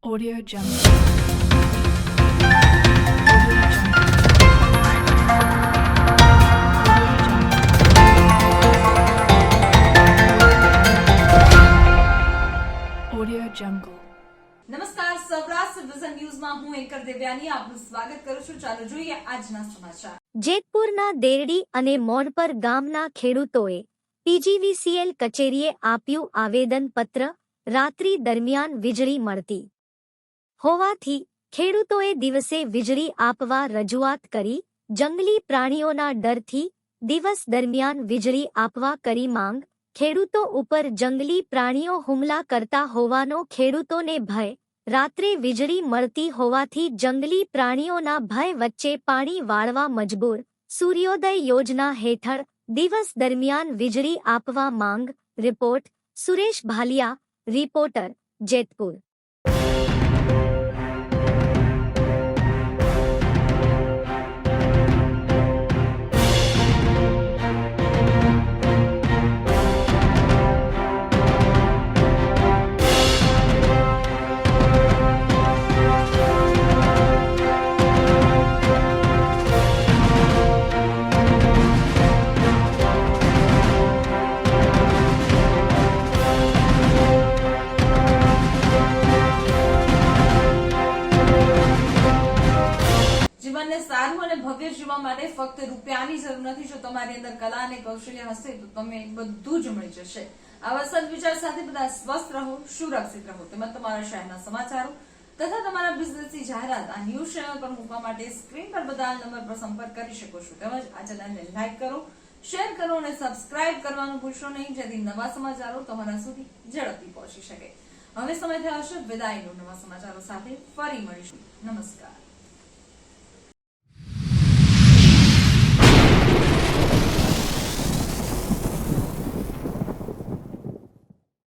Audio Jungle. Audio Jungle. નમસ્કાર, Saurashtra vision ન્યૂઝમાં હું એન્કર દેવ્યાની આપનું સ્વાગત કરું છું. ચાલો જોઈએ આજના સમાચાર. જેતપુરના દેરડી અને મોરપર ગામના ખેડૂતોએ પીજીવીસીએલ કચેરીએ આપ્યું આવેદનપત્ર. રાત્રિ દરમિયાન વીજળી મળતી હોવાથી ખેડૂતોએ દિવસે વીજળી આપવા રજૂઆત કરી. જંગલી પ્રાણીઓના ડરથી દિવસ દરમિયાન વીજળી આપવા કરી માંગ. ખેડૂતો ઉપર જંગલી પ્રાણીઓ હુમલા કરતા હોવાનો ખેડૂતોને ભય. રાત્રે વીજળી મળતી હોવાથી જંગલી પ્રાણીઓના ભય વચ્ચે પાણી વાળવા મજબૂર. સૂર્યોદય યોજના હેઠળ દિવસ દરમિયાન વીજળી આપવા માંગ. Report Suresh Bhalia, reporter, Jetpur. જીવનને સારું અને ભવ્ય જીવવા માટે ફક્ત રૂપિયાની જરૂર નથી. જો તમારી અંદર કલા અને કૌશલ્ય હશે તો તમે બધું જ મળી જશે. આવા સદવિચાર સાથે બધા સ્વસ્થ રહો, સુરક્ષિત રહો. તેમજ તમારા શહેરના સમાચારો તથા તમારા બિઝનેસની જાહેરાત આ ન્યૂઝ ચેનલ પર મૂકવા માટે સ્ક્રીન પર બધા નંબર પર સંપર્ક કરી શકો છો. તેમજ આ ચેનલને લાઈક કરો, શેર કરો અને સબસ્ક્રાઇબ કરવાનું ભૂલશો નહીં, જેથી નવા સમાચારો તમારા સુધી ઝડપથી પહોંચી શકે. હવે સમય થયો છે વિદાયનો. નવા સમાચારો સાથે ફરી મળીશું. નમસ્કાર.